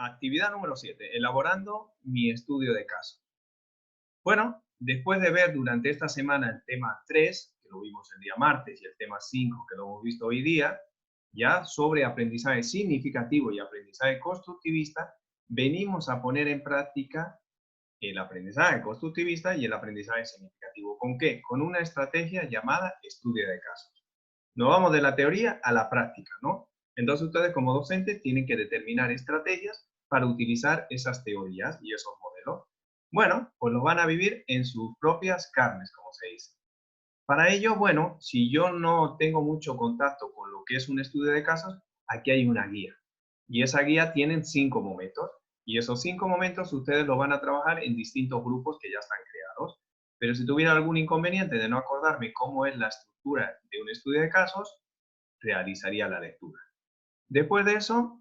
Actividad número 7. Elaborando mi estudio de caso. Bueno, después de ver durante esta semana el tema 3, que lo vimos el día martes, y el tema 5, que lo hemos visto hoy día, ya sobre aprendizaje significativo y aprendizaje constructivista, venimos a poner en práctica el aprendizaje constructivista y el aprendizaje significativo. ¿Con qué? Con una estrategia llamada estudio de casos. Nos vamos de la teoría a la práctica, ¿no? Entonces ustedes como docentes tienen que determinar estrategias para utilizar esas teorías y esos modelos. Bueno, pues los van a vivir en sus propias carnes, como se dice. Para ello, bueno, si yo no tengo mucho contacto con lo que es un estudio de casos, aquí hay una guía. Y esa guía tiene 5 momentos. Y esos 5 momentos ustedes lo van a trabajar en distintos grupos que ya están creados. Pero si tuviera algún inconveniente de no acordarme cómo es la estructura de un estudio de casos, realizaría la lectura. Después de eso,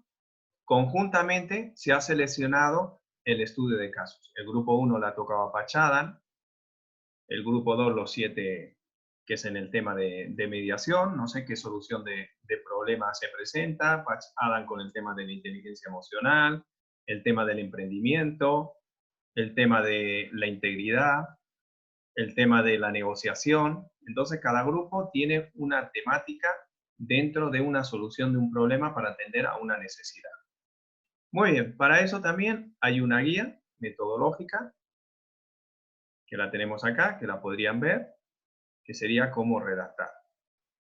conjuntamente se ha seleccionado el estudio de casos. El grupo 1 la tocaba Patch Adams, el grupo 2 los 7 que es en el tema de mediación, no sé qué solución de problemas se presenta, Patch Adams con el tema de la inteligencia emocional, el tema del emprendimiento, el tema de la integridad, el tema de la negociación. Entonces, cada grupo tiene una temática dentro de una solución de un problema para atender a una necesidad. Muy bien, para eso también hay una guía metodológica, que la tenemos acá, que la podrían ver, que sería cómo redactar.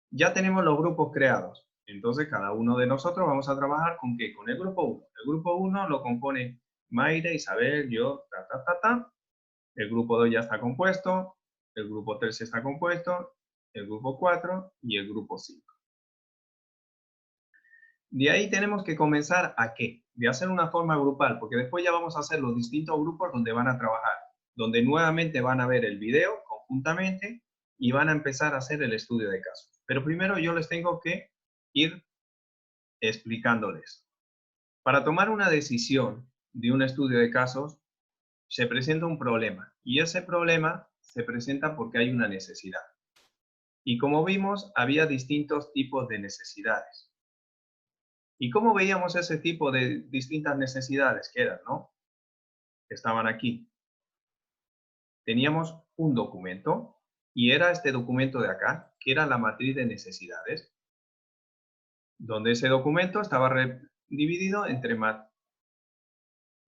Ya tenemos los grupos creados, entonces cada uno de nosotros vamos a trabajar con ¿qué? Con el grupo 1. El grupo 1 lo compone Mayra, Isabel, yo, ta. El grupo 2 ya está compuesto, el grupo 3 está compuesto, el grupo 4 y el grupo 5. De ahí tenemos que comenzar ¿a qué? De hacer una forma grupal, porque después ya vamos a hacer los distintos grupos donde van a trabajar, donde nuevamente van a ver el video conjuntamente y van a empezar a hacer el estudio de casos. Pero primero yo les tengo que ir explicándoles. Para tomar una decisión de un estudio de casos, se presenta un problema y ese problema se presenta porque hay una necesidad. Y como vimos, había distintos tipos de necesidades. ¿Y cómo veíamos ese tipo de distintas necesidades que eran, no? Que estaban aquí. Teníamos un documento y era este documento de acá, que era la matriz de necesidades, donde ese documento estaba dividido entre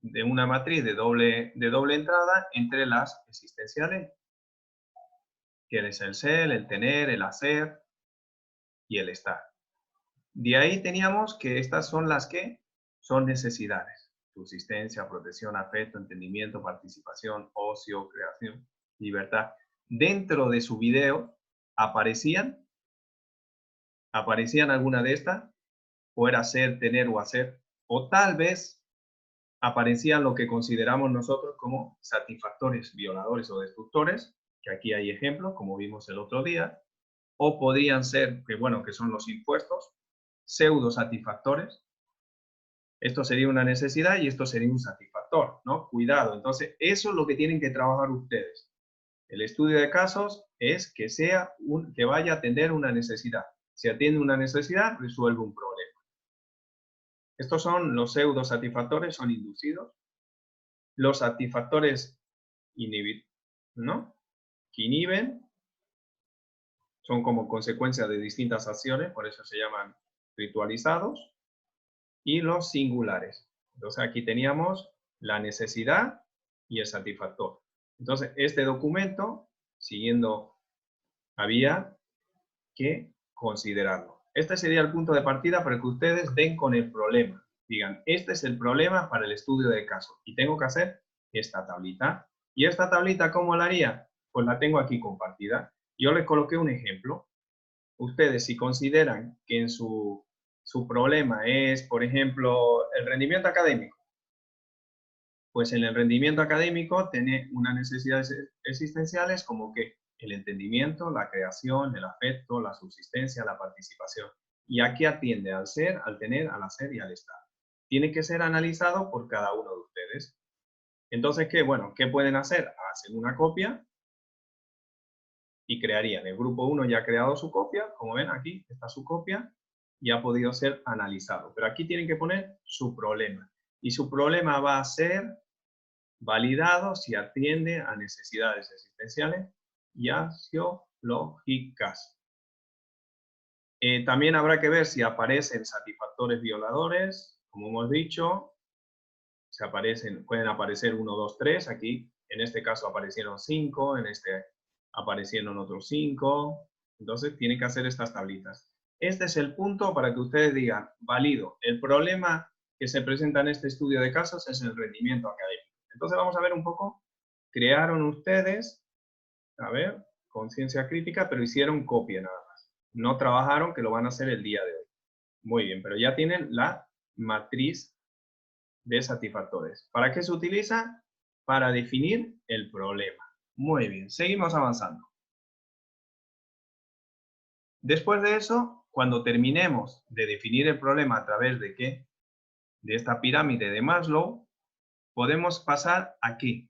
de una matriz de doble entrada entre las existenciales, que es el ser, el tener, el hacer y el estar. De ahí teníamos que estas son las que son necesidades. Subsistencia, protección, afecto, entendimiento, participación, ocio, creación, libertad. Dentro de su video aparecían alguna de estas, o era ser, tener o hacer, o tal vez aparecían lo que consideramos nosotros como satisfactores, violadores o destructores, que aquí hay ejemplos, como vimos el otro día, o podrían ser, que son los impuestos, pseudo satisfactores. Esto sería una necesidad y esto sería un satisfactor, ¿no? Cuidado. Entonces, eso es lo que tienen que trabajar ustedes. El estudio de casos es que que vaya a atender una necesidad. Si atiende una necesidad, resuelve un problema. Estos son los pseudo satisfactores, son inducidos. Los satisfactores ¿no? Que inhiben, son como consecuencia de distintas acciones, por eso se llaman ritualizados. Y los singulares. Entonces aquí teníamos la necesidad y el satisfactor. Entonces este documento, siguiendo, había que considerarlo. Este sería el punto de partida para que ustedes den con el problema. Digan, este es el problema para el estudio de caso y tengo que hacer esta tablita. ¿Y esta tablita cómo la haría? Pues la tengo aquí compartida. Yo les coloqué un ejemplo. Ustedes si consideran que en su problema es, por ejemplo, el rendimiento académico, pues en el rendimiento académico tiene unas necesidades existenciales como que el entendimiento, la creación, el afecto, la subsistencia, la participación. ¿Y a qué atiende? Al ser, al tener, al hacer y al estar. Tiene que ser analizado por cada uno de ustedes. Entonces, ¿qué? Bueno, ¿qué pueden hacer? Hacen una copia y crearían. El grupo 1 ya ha creado su copia, como ven aquí está su copia y ha podido ser analizado. Pero aquí tienen que poner su problema. y su problema va a ser validado si atiende a necesidades existenciales y axiológicas. También habrá que ver si aparecen satisfactores violadores, como hemos dicho, pueden aparecer 1, 2, 3, aquí en este caso aparecieron 5, en este aparecieron otros 5, entonces tienen que hacer estas tablitas. Este es el punto para que ustedes digan, válido, el problema que se presenta en este estudio de casos es el rendimiento académico. Entonces vamos a ver un poco, crearon ustedes, a ver, conciencia crítica, pero hicieron copia nada más. No trabajaron, que lo van a hacer el día de hoy. Muy bien, pero ya tienen la matriz de satisfactores. ¿Para qué se utiliza? Para definir el problema. Muy bien, seguimos avanzando. Después de eso, cuando terminemos de definir el problema a través de qué, de esta pirámide de Maslow, podemos pasar a qué,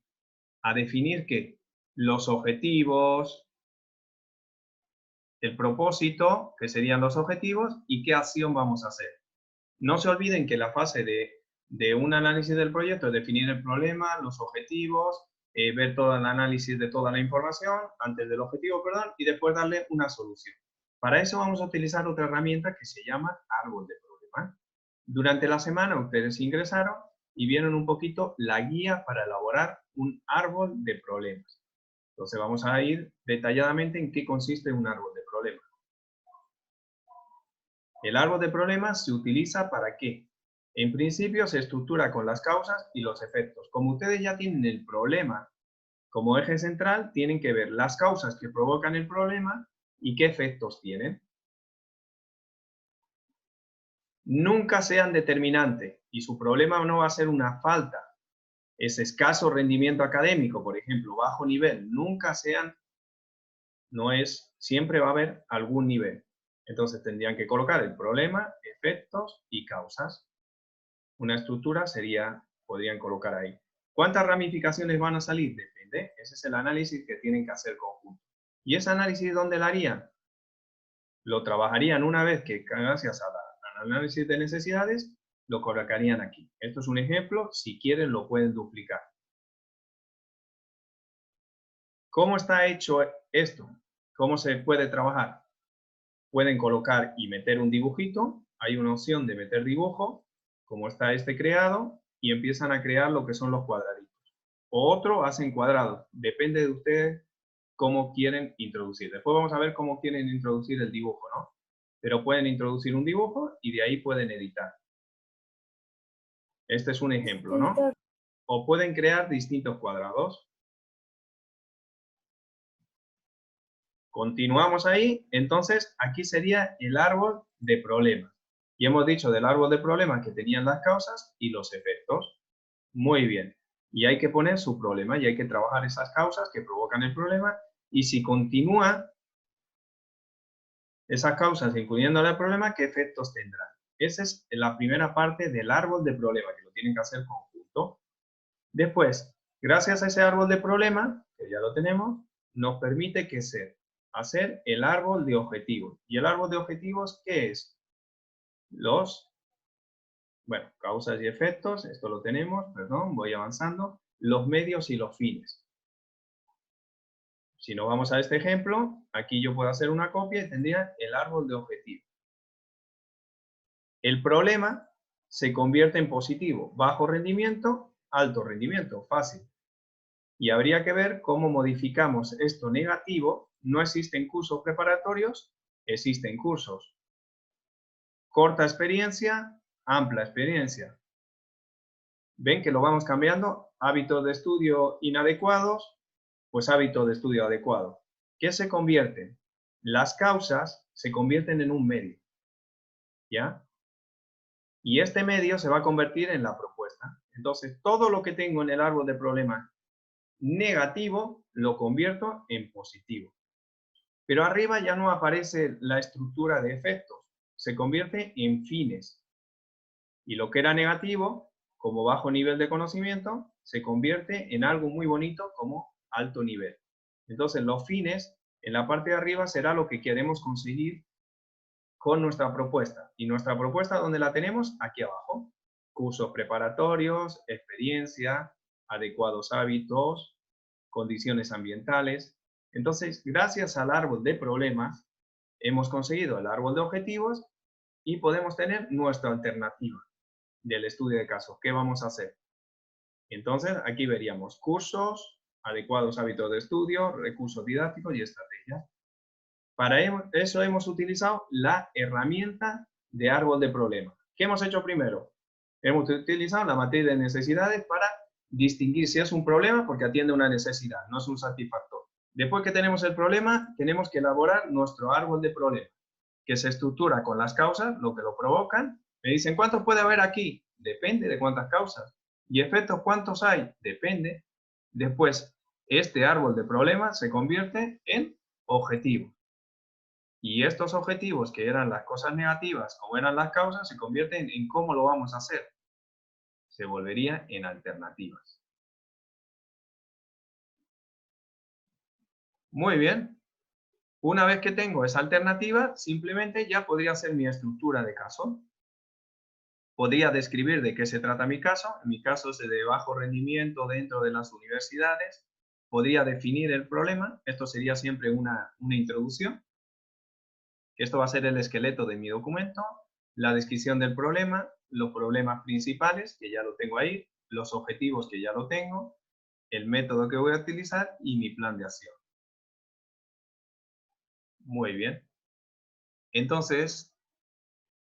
a definir qué, los objetivos, el propósito, que serían los objetivos, y qué acción vamos a hacer. No se olviden que la fase de un análisis del proyecto es definir el problema, los objetivos, ver todo el análisis de toda la información antes del objetivo, perdón, y después darle una solución. Para eso vamos a utilizar otra herramienta que se llama árbol de problema. Durante la semana ustedes ingresaron y vieron un poquito la guía para elaborar un árbol de problemas. Entonces vamos a ir detalladamente en qué consiste un árbol de problemas. El árbol de problemas se utiliza ¿para qué? En principio se estructura con las causas y los efectos. Como ustedes ya tienen el problema como eje central, tienen que ver las causas que provocan el problema y qué efectos tienen. Nunca sean determinante y su problema no va a ser una falta. Es escaso rendimiento académico, por ejemplo, bajo nivel. Nunca sean, no es, siempre va a haber algún nivel. Entonces tendrían que colocar el problema, efectos y causas. Una estructura podrían colocar ahí. ¿Cuántas ramificaciones van a salir? Depende. Ese es el análisis que tienen que hacer conjunto. ¿Y ese análisis dónde lo harían? Lo trabajarían una vez que, gracias al análisis de necesidades, lo colocarían aquí. Esto es un ejemplo. Si quieren, lo pueden duplicar. ¿Cómo está hecho esto? ¿Cómo se puede trabajar? Pueden colocar y meter un dibujito. Hay una opción de meter dibujo, como está este creado, y empiezan a crear lo que son los cuadraditos. O otro hacen cuadrados. Depende de ustedes cómo quieren introducir. Después vamos a ver cómo quieren introducir el dibujo, ¿no? Pero pueden introducir un dibujo y de ahí pueden editar. Este es un ejemplo, ¿no? O pueden crear distintos cuadrados. Continuamos ahí, entonces aquí sería el árbol de problemas. Y hemos dicho del árbol de problemas que tenían las causas y los efectos. Muy bien. Y hay que poner su problema y hay que trabajar esas causas que provocan el problema. Y si continúa esas causas incluyendo el problema, ¿qué efectos tendrán? Esa es la primera parte del árbol de problemas, que lo tienen que hacer conjunto. Después, gracias a ese árbol de problema, que ya lo tenemos, nos permite hacer el árbol de objetivos. ¿Y el árbol de objetivos qué es? Causas y efectos, esto lo tenemos, perdón, voy avanzando, los medios y los fines. Si nos vamos a este ejemplo, aquí yo puedo hacer una copia y tendría el árbol de objetivos. El problema se convierte en positivo, bajo rendimiento, alto rendimiento, fácil. Y habría que ver cómo modificamos esto negativo. No existen cursos preparatorios, existen cursos. Corta experiencia, amplia experiencia. ¿Ven que lo vamos cambiando? Hábitos de estudio inadecuados, pues hábito de estudio adecuado. ¿Qué se convierten? Las causas se convierten en un medio. ¿Ya? Y este medio se va a convertir en la propuesta. Entonces, todo lo que tengo en el árbol de problemas negativo, lo convierto en positivo. Pero arriba ya no aparece la estructura de efectos, se convierte en fines. Y lo que era negativo, como bajo nivel de conocimiento, se convierte en algo muy bonito como alto nivel. Entonces los fines, en la parte de arriba, será lo que queremos conseguir con nuestra propuesta. Y nuestra propuesta, ¿dónde la tenemos? Aquí abajo. cursos preparatorios, experiencia, adecuados hábitos, condiciones ambientales. Entonces, gracias al árbol de problemas, hemos conseguido el árbol de objetivos y podemos tener nuestra alternativa del estudio de casos. ¿Qué vamos a hacer? Entonces, aquí veríamos cursos, adecuados hábitos de estudio, recursos didácticos y estrategias. Para eso hemos utilizado la herramienta de árbol de problemas. ¿Qué hemos hecho primero? Hemos utilizado la matriz de necesidades para distinguir si es un problema porque atiende una necesidad, no es un satisfactor. Después que tenemos el problema, tenemos que elaborar nuestro árbol de problemas, que se estructura con las causas, lo que lo provocan. Me dicen, ¿cuántos puede haber aquí? Depende de cuántas causas. ¿Y efectos cuántos hay? Depende. Después, este árbol de problemas se convierte en objetivo. Y estos objetivos, que eran las cosas negativas, como eran las causas, se convierten en cómo lo vamos a hacer. Se volvería en alternativas. Muy bien. Una vez que tengo esa alternativa, simplemente ya podría hacer mi estructura de caso. Podría describir de qué se trata mi caso. En mi caso es de bajo rendimiento dentro de las universidades. Podría definir el problema. Esto sería siempre una introducción. Esto va a ser el esqueleto de mi documento. La descripción del problema, los problemas principales, que ya lo tengo ahí, los objetivos, que ya lo tengo, el método que voy a utilizar y mi plan de acción. Muy bien. Entonces,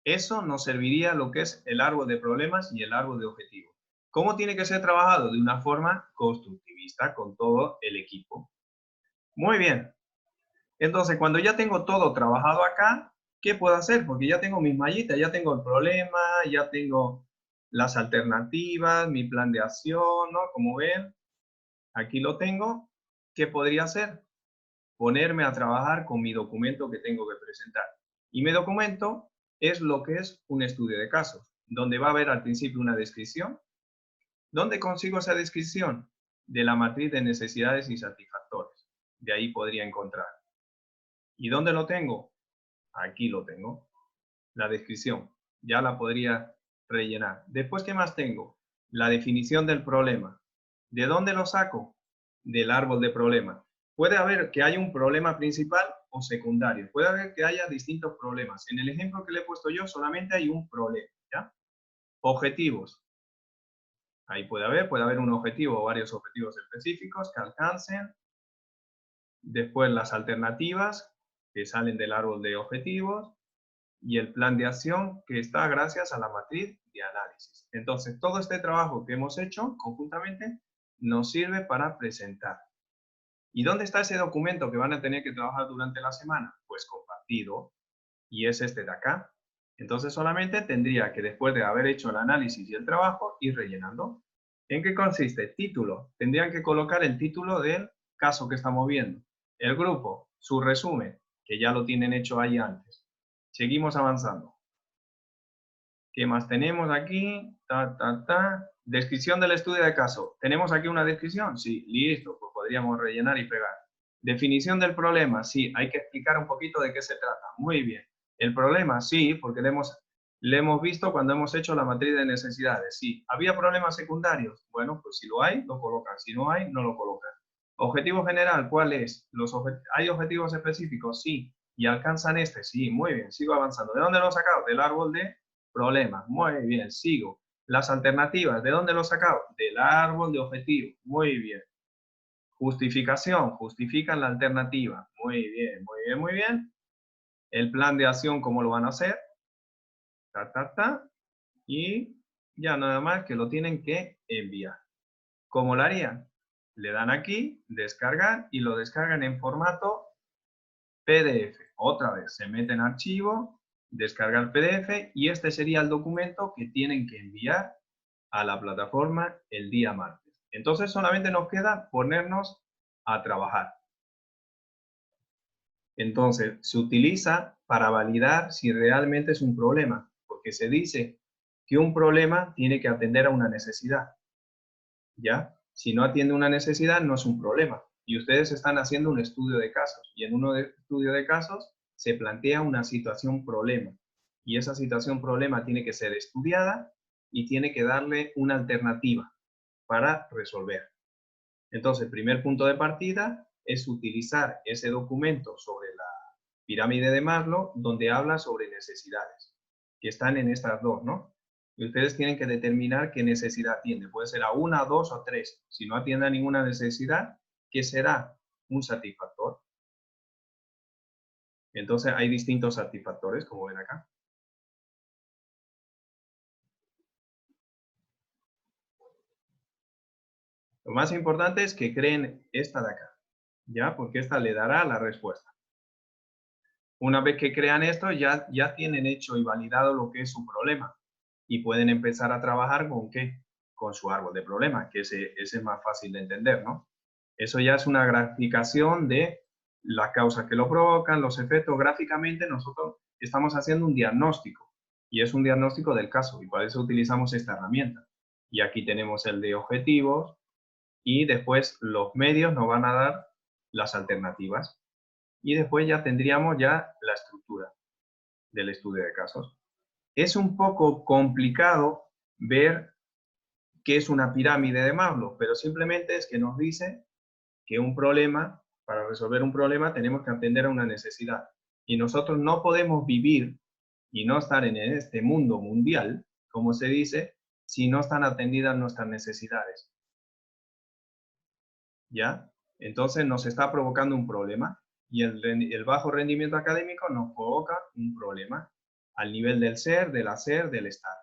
eso nos serviría lo que es el árbol de problemas y el árbol de objetivos. ¿Cómo tiene que ser trabajado? De una forma constructivista con todo el equipo. Muy bien. Entonces, cuando ya tengo todo trabajado acá, ¿qué puedo hacer? Porque ya tengo mis mallitas, ya tengo el problema, ya tengo las alternativas, mi plan de acción, ¿no? Como ven, aquí lo tengo. ¿Qué podría hacer? Ponerme a trabajar con mi documento que tengo que presentar. Y mi documento es lo que es un estudio de casos, donde va a haber al principio una descripción. ¿Dónde consigo esa descripción? De la matriz de necesidades y satisfactores. De ahí podría encontrar. ¿Y dónde lo tengo? Aquí lo tengo. La descripción. Ya la podría rellenar. Después, ¿qué más tengo? La definición del problema. ¿De dónde lo saco? Del árbol de problemas. Puede haber que haya un problema principal o secundario. Puede haber que haya distintos problemas. En el ejemplo que le he puesto yo, solamente hay un problema. ¿Ya? Objetivos. Ahí puede haber un objetivo o varios objetivos específicos que alcancen. Después las alternativas que salen del árbol de objetivos y el plan de acción que está gracias a la matriz de análisis. Entonces, todo este trabajo que hemos hecho conjuntamente nos sirve para presentar. ¿Y dónde está ese documento que van a tener que trabajar durante la semana? Pues compartido, y es este de acá. Entonces solamente tendría que, después de haber hecho el análisis y el trabajo, ir rellenando. ¿En qué consiste? Título. Tendrían que colocar el título del caso que estamos viendo. El grupo, su resumen, que ya lo tienen hecho ahí antes. Seguimos avanzando. ¿Qué más tenemos aquí? Descripción del estudio de caso. ¿Tenemos aquí una descripción? Sí, listo, pues podríamos rellenar y pegar. Definición del problema. Sí, hay que explicar un poquito de qué se trata. Muy bien. El problema, sí, porque le hemos visto cuando hemos hecho la matriz de necesidades. Sí. ¿Había problemas secundarios? Bueno, pues si lo hay, lo colocan. Si no hay, no lo colocan. Objetivo general, ¿cuál es? ¿Hay objetivos específicos? Sí. ¿Y alcanzan este? Sí, muy bien. Sigo avanzando. ¿De dónde lo he sacado? Del árbol de problemas. Muy bien, sigo. Las alternativas, ¿de dónde lo he sacado? Del árbol de objetivos. Muy bien. Justificación, justifican la alternativa. Muy bien, muy bien, muy bien. El plan de acción, ¿cómo lo van a hacer? Y ya nada más que lo tienen que enviar. ¿Cómo lo harían? Le dan aquí, descargar, y lo descargan en formato PDF. Otra vez, se mete en archivo, descargar PDF, y este sería el documento que tienen que enviar a la plataforma el día martes. Entonces solamente nos queda ponernos a trabajar. Entonces, se utiliza para validar si realmente es un problema, porque se dice que un problema tiene que atender a una necesidad. ¿Ya? Si no atiende una necesidad, no es un problema. Y ustedes están haciendo un estudio de casos, y en un estudio de casos se plantea una situación problema. Y esa situación problema tiene que ser estudiada y tiene que darle una alternativa para resolver. Entonces, el primer punto de partida es utilizar ese documento sobre la pirámide de Maslow, donde habla sobre necesidades, que están en estas dos, ¿no? Y ustedes tienen que determinar qué necesidad atiende. Puede ser a una, dos o tres. Si no atiende a ninguna necesidad, ¿qué será? Un satisfactor. Entonces, hay distintos satisfactores, como ven acá. Lo más importante es que creen esta de acá, ¿ya? Porque esta le dará la respuesta. Una vez que crean esto, ya tienen hecho y validado lo que es su problema y pueden empezar a trabajar con ¿qué? Con su árbol de problemas, que ese es más fácil de entender, ¿no? Eso ya es una graficación de las causas que lo provocan, los efectos. Gráficamente nosotros estamos haciendo un diagnóstico y es un diagnóstico del caso y para eso utilizamos esta herramienta. Y aquí tenemos el de objetivos y después los medios nos van a dar las alternativas. Y después ya tendríamos ya la estructura del estudio de casos. Es un poco complicado ver qué es una pirámide de Maslow, pero simplemente es que nos dice que un problema, para resolver un problema tenemos que atender a una necesidad. Y nosotros no podemos vivir y no estar en este mundo mundial, como se dice, si no están atendidas nuestras necesidades. ¿Ya? Entonces nos está provocando un problema y el bajo rendimiento académico nos provoca un problema al nivel del ser, del hacer, del estar.